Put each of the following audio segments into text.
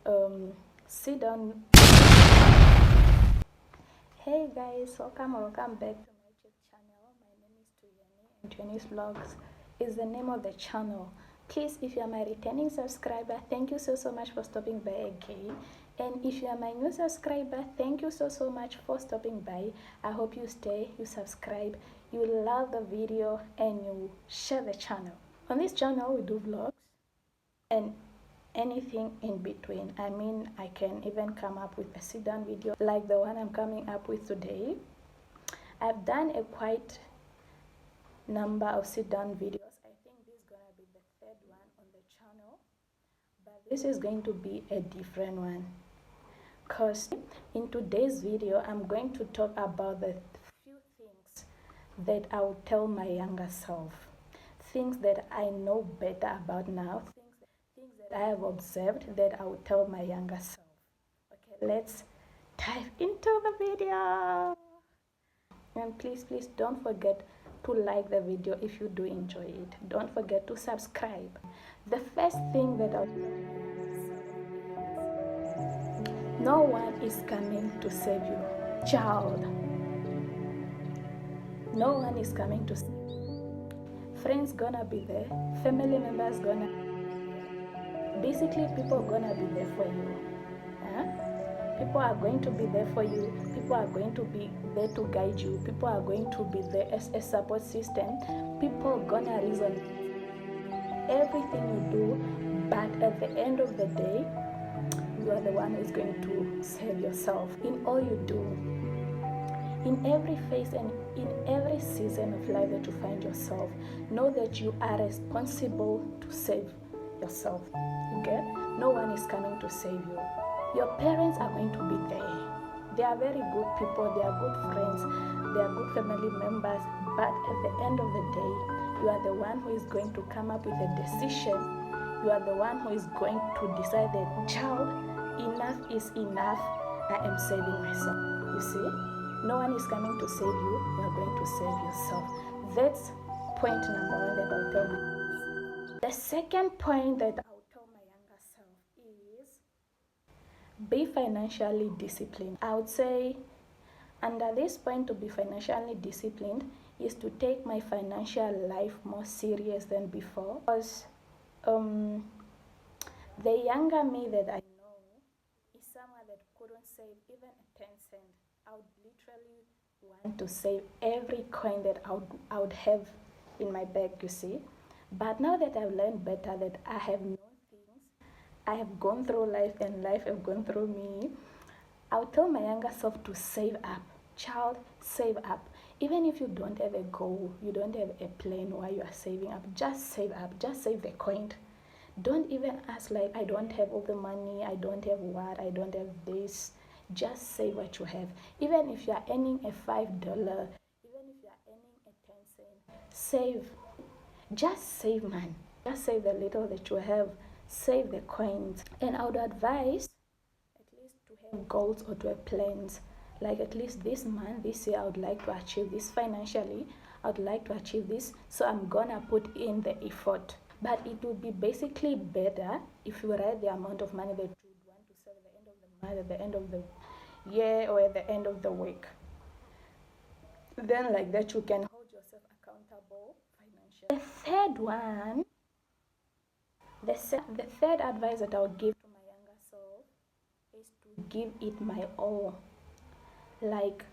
um sit down. Hey guys, welcome back to my YouTube channel. My name is Tuyani and Tuyani's Vlogs is the name of the channel. Please, if you are my returning subscriber, thank you so much for stopping by again. And if you are my new subscriber, thank you so much for stopping by. I hope you stay, you subscribe, you love the video, and you share the channel. On this channel, we do vlogs and anything in between. I mean, I can even come up with a sit down video like the one I'm coming up with today. I've done a quite number of sit down videos. I think this is gonna be the third one on the channel, but this is going to be a different one because in today's video I'm going to talk about the few things that I would tell my younger self, things that I know better about now, things that I have observed that I would tell my younger self. Okay, let's dive into the video. And please don't forget to like the video if you do enjoy it. Don't forget to subscribe. The first thing that I'll tell you, no one is coming to save you, child. No one is coming to save you. Friends gonna be there, family members gonna, basically people gonna be there for you. People are going to be there for you. People are going to be there to guide you. People are going to be there as a support system. People are gonna reason everything you do, but at the end of the day, you are the one who is going to save yourself in all you do. In every phase and in every season of life that you find yourself, know that you are responsible to save yourself. Okay? No one is coming to save you. Your parents are going to be there. They are very good people, they are good friends, they are good family members, but at the end of the day, you are the one who is going to come up with a decision. You are the one who is going to decide that, child, enough is enough, I am saving myself. You see? No one is coming to save you, you are going to save yourself. That's point number one that I'll tell you. The second point that I'll tell my younger self is be financially disciplined. I would say under this point, to be financially disciplined is to take my financial life more serious than before, because the younger me that I know is someone that couldn't save even a 10 cent. I would literally want to save every coin that I would have in my bag, you see. But now that I've learned better, that I have known things, I have gone through life and life have gone through me, I would tell my younger self to save up. Child, save up. Even if you don't have a goal, you don't have a plan why you are saving up, just save up, just save the coin. Don't even ask like, I don't have all the money, I don't have what, I don't have this. Just save what you have. Even if you are earning a $5, even if you are earning a 10 cent, save. Just save, man. Just save the little that you have. Save the coins. And I would advise at least to have goals or to have plans. Like at least this month, this year, I would like to achieve this financially. I would like to achieve this. So I'm gonna put in the effort. But it would be basically better if you write the amount of money that you would want to save at the end of the month, at the end of the year, or at the end of the week. Then like that you can hold yourself accountable financially. The third one, the third advice that I would give to my younger self is to give it my all. Like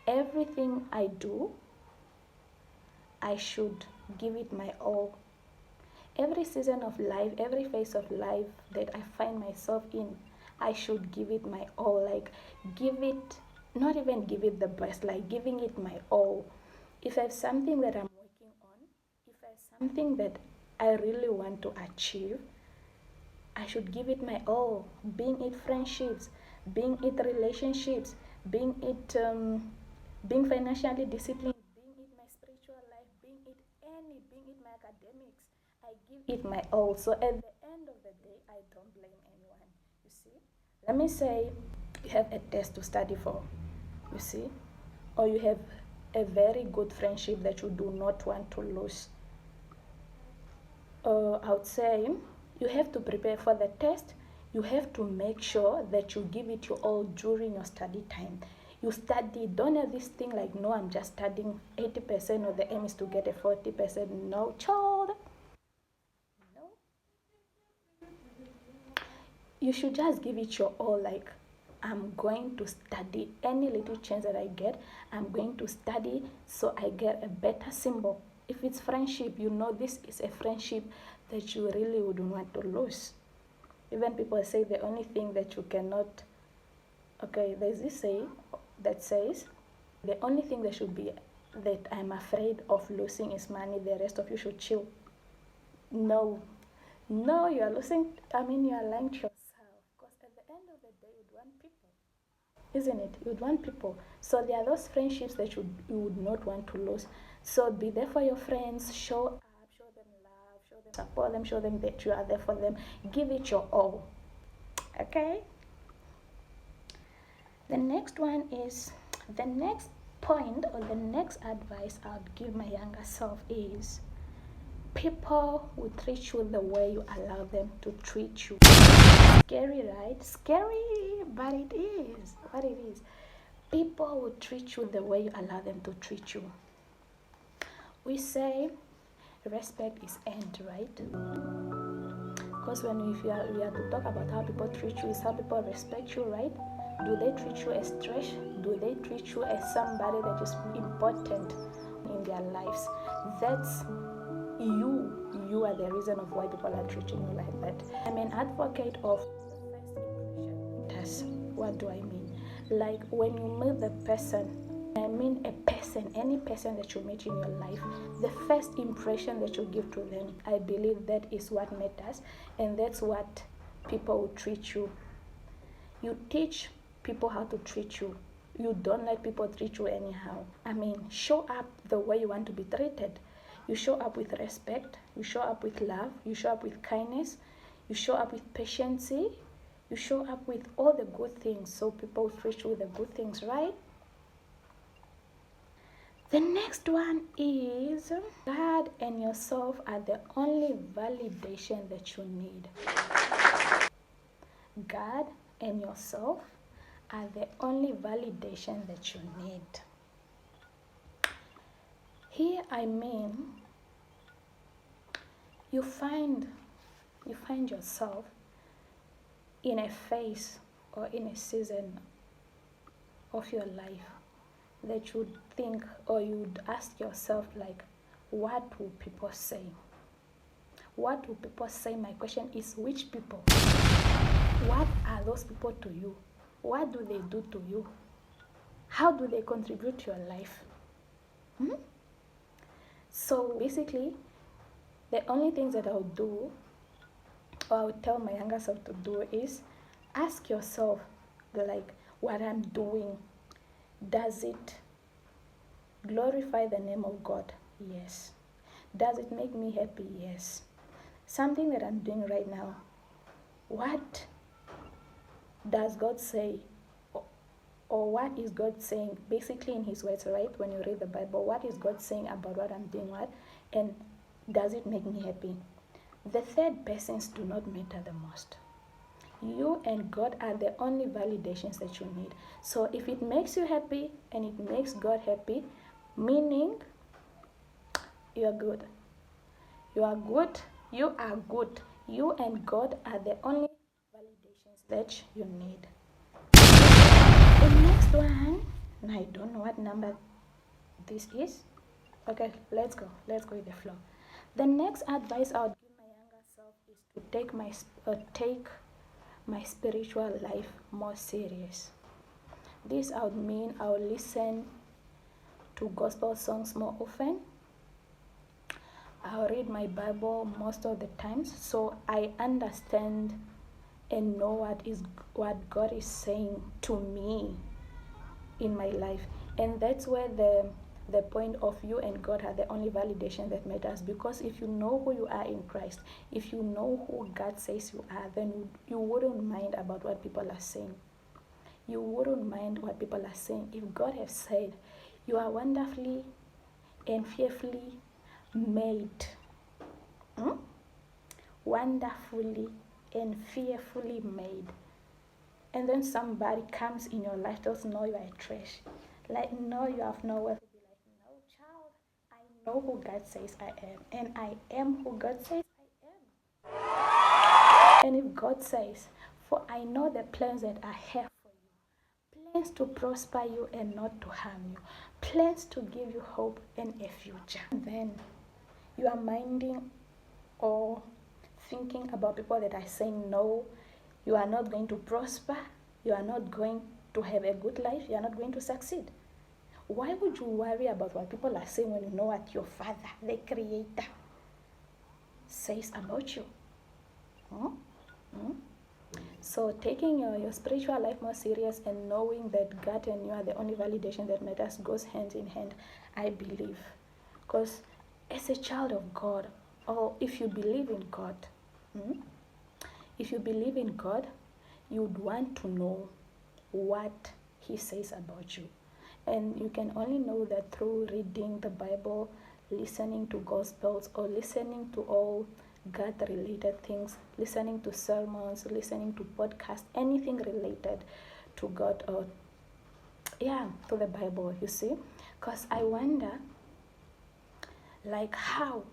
everything I do, I should give it my all. Every season of life, every phase of life that I find myself in, I should give it my all. Like give it, not even give it the best, like giving it my all. If I have something that I'm working on, if I have something that I really want to achieve, I should give it my all. Being it friendships, being it relationships, being it being financially disciplined, being it my spiritual life, being it my academics, I give it my all. So at the end of the day, I don't blame anyone. You see? Let me say you have a test to study for, you see? Or you have a very good friendship that you do not want to lose. I would say you have to prepare for the test. You have to make sure that you give it your all during your study time. You study, don't have this thing like, no, I'm just studying 80% or the aim is to get a 40%. No, child. No. You should just give it your all, like, I'm going to study any little chance that I get. I'm going to study so I get a better symbol. If it's friendship, you know this is a friendship that you really wouldn't want to lose. Even people say the only thing that you cannot, okay, there's this saying that says, the only thing that should be that I'm afraid of losing is money, the rest of you should chill. No, you are losing, you are lying to yourself, because at the end of the day, you'd want people, isn't it? You'd want people. So there are those friendships that you would not want to lose. So be there for your friends, show up, show them love, show them support them, show them that you are there for them. Give it your all. Okay? The next one is, the next point or the next advice I would give my younger self is, people will treat you the way you allow them to treat you. Scary, right? Scary, but it is what it is. People will treat you the way you allow them to treat you. We say respect is earned, right? Because when we are to talk about how people treat you, is how people respect you, right? Do they treat you as trash? Do they treat you as somebody that is important in their lives? That's you. You are the reason of why people are treating you like that. I'm an advocate of first impression. What do I mean? Like when you meet the person, I mean a person, any person that you meet in your life, the first impression that you give to them, I believe that is what matters, and that's what people will treat you. You teach people how to treat you. You don't let people treat you anyhow. Show up the way you want to be treated. You show up with respect, you show up with love, you show up with kindness, you show up with patience, you show up with all the good things, so people treat you with the good things, right? The next one is, God and yourself are the only validation that you need. God and yourself are the only validation that you need. Here you find yourself in a phase or in a season of your life that you'd think, or you'd ask yourself, like, what will people say? What will people say? My question is, which people? What are those people to you? What do they do to you? How do they contribute to your life? So basically, the only things that I would do, or I would tell my younger self to do, is ask yourself, like, what I'm doing, does it glorify the name of God? Yes. Does it make me happy? Yes. Something that I'm doing right now, what does God say? Or what is God saying, basically in His words, right? When you read the Bible, what is God saying about what I'm doing, and does it make me happy? The third persons do not matter the most. You and God are the only validations that you need. So if it makes you happy and it makes God happy, meaning you are good. You are good. You are good. You and God are the only validations that you need. The next one, I don't know what number this is. Okay, let's go with the flow. The next advice I would give my younger self is to take my spiritual life more serious. This would mean I will listen to gospel songs more often. I'll read my Bible most of the times, so I understand and know what God is saying to me in my life. And that's where the point of you and God are the only validation that matters, because if you know who you are in Christ, if you know who God says you are, then you wouldn't mind about what people are saying. You wouldn't mind what people are saying. If God has said you are wonderfully and fearfully made, wonderfully and fearfully made. And then somebody comes in your life, tells no, you are trash. Like, no, you have no worth. Be like, no, child, I know who God says I am, and I am who God says I am. And if God says, for I know the plans that I have for you, plans to prosper you and not to harm you, plans to give you hope and a future. And then you are minding or thinking about people that are saying no, you are not going to prosper, you are not going to have a good life, you are not going to succeed. Why would you worry about what people are saying when you know what your Father, the Creator, says about you? Hmm? Hmm? So taking your spiritual life more serious and knowing that God and you are the only validation that matters goes hand in hand, I believe. Because as a child of God, or if you believe in God, if you believe in God, you'd want to know what He says about you. And you can only know that through reading the Bible, listening to Gospels, or listening to all God-related things, listening to sermons, listening to podcasts, anything related to God or, to the Bible, you see. Because I wonder, like, how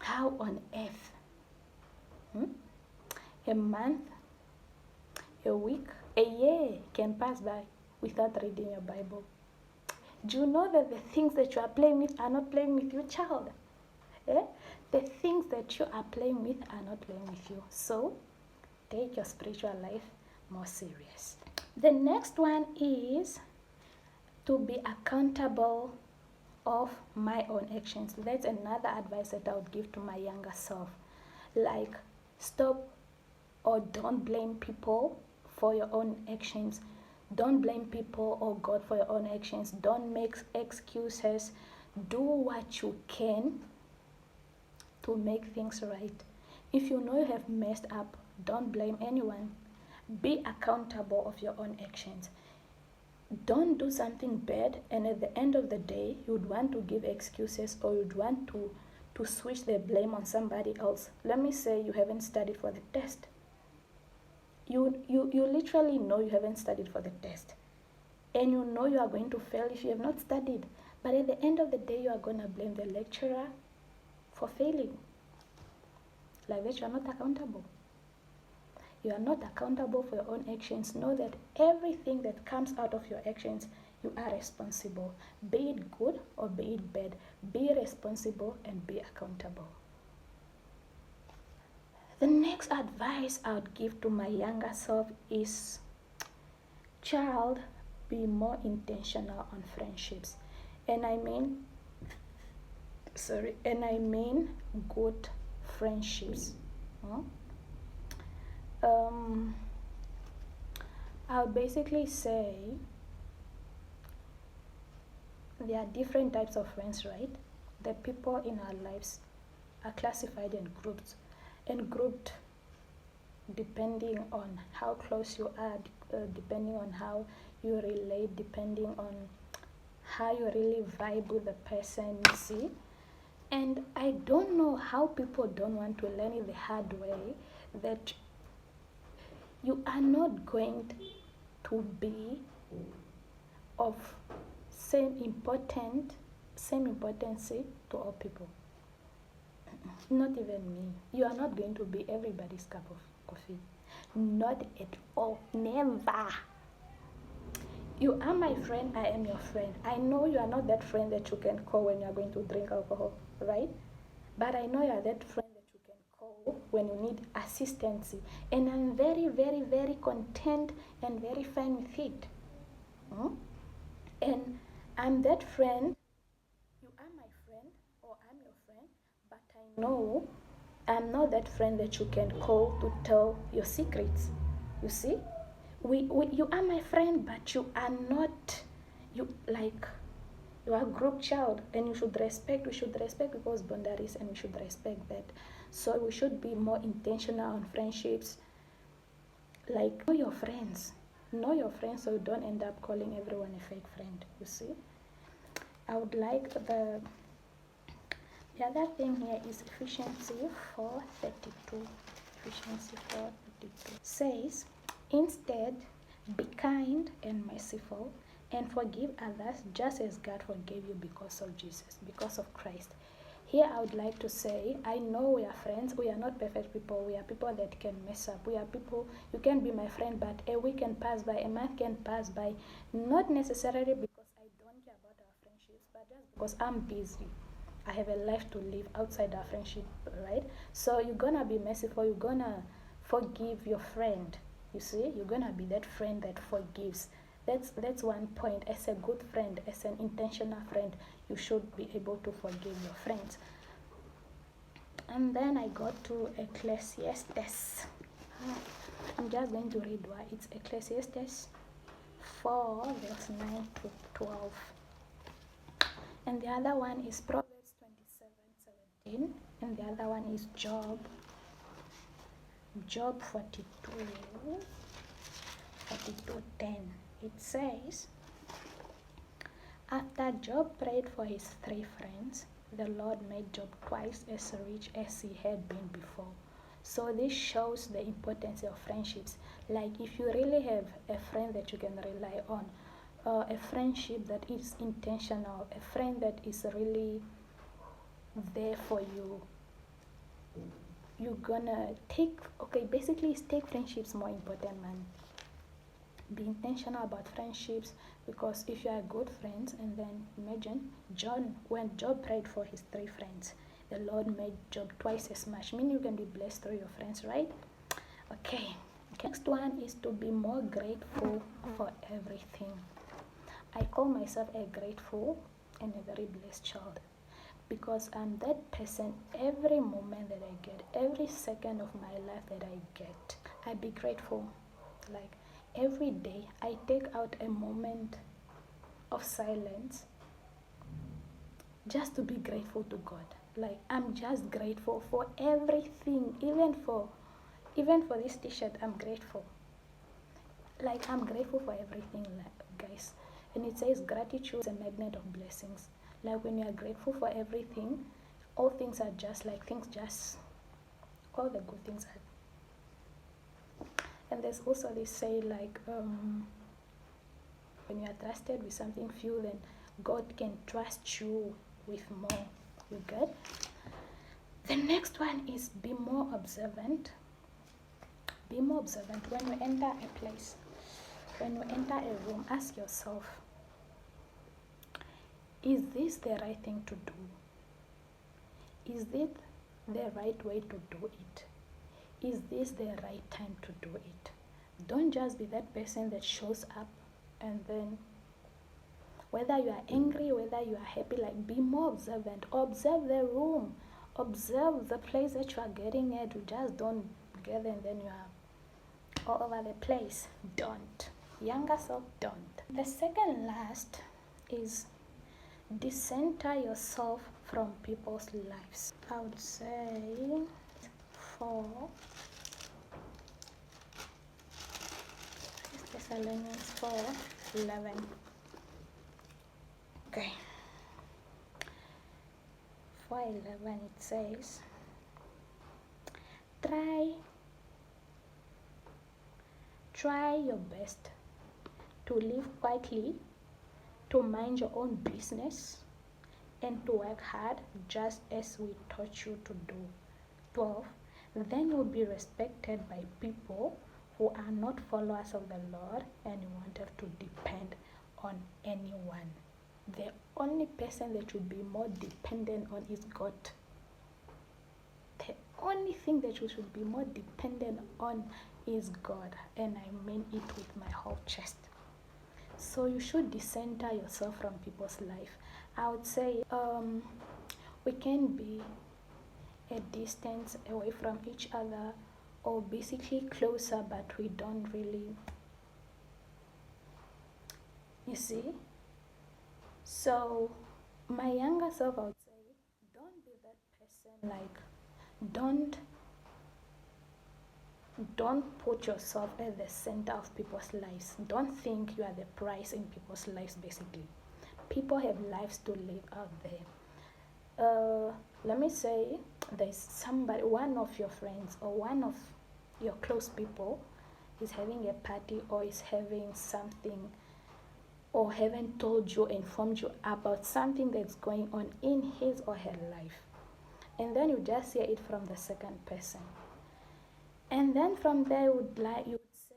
on earth, a month, a week, a year can pass by without reading your Bible. Do you know that the things that you are playing with are not playing with you, child? The things that you are playing with are not playing with you. So, take your spiritual life more serious. The next one is to be accountable of my own actions. That's another advice that I would give to my younger self. Like, stop or don't blame people for your own actions. Don't blame people or God for your own actions. Don't make excuses. Do what you can to make things right. If you know you have messed up, don't blame anyone. Be accountable of your own actions. Don't do something bad and at the end of the day you'd want to give excuses or you'd want to switch the blame on somebody else. Let me say you haven't studied for the test. You literally know you haven't studied for the test. And you know you are going to fail if you have not studied. But at the end of the day, you are going to blame the lecturer for failing. Like that, you are not accountable. You are not accountable for your own actions. Know that everything that comes out of your actions, you are responsible. Be it good or be it bad. Be responsible and be accountable. The next advice I would give to my younger self is, child, be more intentional on friendships. And I mean good friendships. I'll basically say there are different types of friends, right? The people in our lives are classified in groups and grouped depending on how close you are, depending on how you relate, depending on how you really vibe with the person, you see. And I don't know how people don't want to learn it the hard way that you are not going to be of same importance to all people. Not even me. You are not going to be everybody's cup of coffee. Not at all. Never. You are my friend, I am your friend. I know you are not that friend that you can call when you are going to drink alcohol, right? But I know you are that friend that you can call when you need assistance. And I'm very, very, very content and very fine with it. And I'm that friend. You are my friend or I'm your friend. But I know I'm not that friend that you can call to tell your secrets. You see? You are my friend, but you are not, you are a group child, and we should respect people's boundaries, and we should respect that. So we should be more intentional on friendships. Like, know your friends so you don't end up calling everyone a fake friend, you see. I would like the other thing here is Ephesians 4:32. Ephesians 4:32 says, instead, be kind and merciful and forgive others just as God forgave you because of Jesus, because of Christ. Here I would like to say, I know we are friends. We are not perfect people. We are people that can mess up. We are people, you can be my friend, but a week can pass by, a month can pass by. Not necessarily because I don't care about our friendships, but just because I'm busy. I have a life to live outside our friendship, right? So you're gonna be merciful. You're gonna forgive your friend. You see, you're gonna be that friend that forgives. That's one point. As a good friend, as an intentional friend, you should be able to forgive your friends. And then I got to Ecclesiastes. I'm just going to read why it's Ecclesiastes 4 verse 9 to 12. And the other one is Proverbs 27:17. And the other one is Job 42:10. It says, after Job prayed for his 3 friends, the Lord made Job twice as rich as he had been before. So this shows the importance of friendships. Like if you really have a friend that you can rely on, a friendship that is intentional, a friend that is really there for you, you're gonna basically take friendships more important, man. Be intentional about friendships, because if you are good friends, and then imagine when Job prayed for his 3 friends, the Lord made Job twice as much, meaning you can be blessed through your friends, right? Okay, next one is to be more grateful for everything. I call myself a grateful and a very blessed child, because I'm that person. Every moment that I get, every second of my life that I get, I be grateful. Like every day I take out a moment of silence just to be grateful to God. Like I'm just grateful for everything, even for this t-shirt. I'm grateful. Like I'm grateful for everything, guys. And it says gratitude is a magnet of blessings. Like when you are grateful for everything, all things are just like all the good things are. And there's also this say like when you are trusted with something few, then God can trust you with more. You get? The next one is be more observant. Be more observant. When you enter a place, when you enter a room, ask yourself, is this the right thing to do? Is it the right way to do it? Is this the right time to do it? Don't just be that person that shows up and then whether you are angry, whether you are happy, like be more observant. Observe the room. Observe the place that you are getting at. You just don't get there and then you are all over the place. Don't. Younger self, don't. The second last is decenter yourself from people's lives. I would say 4 Thessalonians 4:11. Okay. 4:11 it says, try your best to live quietly, to mind your own business, and to work hard just as we taught you to do. 12. Then you'll be respected by people who are not followers of the Lord and you won't have to depend on anyone. The only person that you'll be more dependent on is God. The only thing that you should be more dependent on is God, and I mean it with my whole chest. So you should decenter yourself from people's life. I would say we can be a distance away from each other, or basically closer, but we don't really, you see. So my younger self, I would say, don't be that person. Like don't put yourself at the center of people's lives. Don't think you are the prize in people's lives. Basically, people have lives to live out there. Let me say there's somebody, one of your friends or one of your close people is having a party or is having something, or haven't told you, informed you about something that's going on in his or her life, and then you just hear it from the second person, and then from there you would say,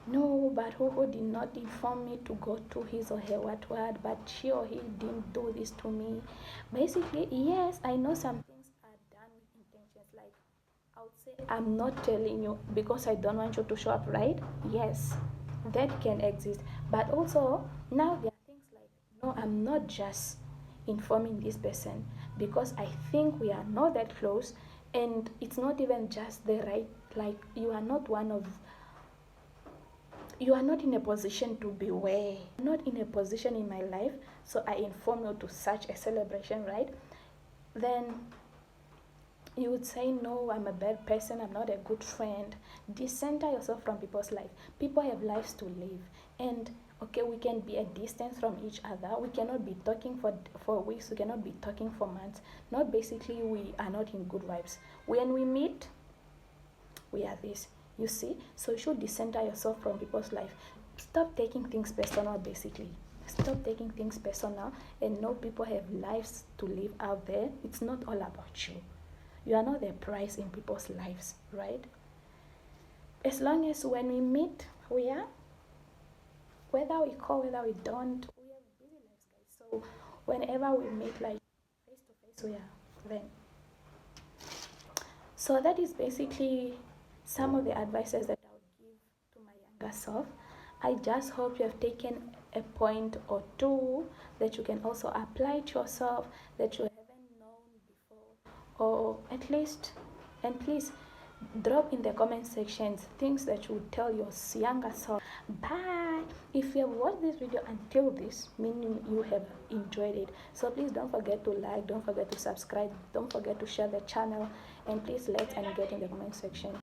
no, but who did not inform me to go to his or her what, but she or he didn't do this to me. Basically, yes, I know some things are done with intentions. Like, I would say, I'm not telling you because I don't want you to show up, right? Yes, that can exist. But also, now there are things like, no, I'm not just informing this person because I think we are not that close, and it's not even just the right, like, you are not in a position to beware, not in a position in my life, so I inform you to such a celebration, right? Then you would say, no, I'm a bad person, I'm not a good friend. Decenter yourself from people's life. People have lives to live, and okay, we can be a distance from each other, we cannot be talking for weeks, we cannot be talking for months, not basically we are not in good vibes. When we meet, we are this, you see. So you should decenter yourself from people's life. Stop taking things personal, basically. Stop taking things personal, and know people have lives to live out there. It's not all about you. You are not the prize in people's lives, right? As long as when we meet, we are, whether we call, whether we don't, we have busy lives, guys. So whenever we meet, like face to face, we are then. So that is basically some of the advices that I would give to my younger self. I just hope you have taken a point or two that you can also apply to yourself, that you haven't known before, or at least, and please drop in the comment sections things that you would tell your younger self. Bye. If you have watched this video until this, meaning you have enjoyed it, so please don't forget to like, don't forget to subscribe, don't forget to share the channel, and please let's get in the comment section.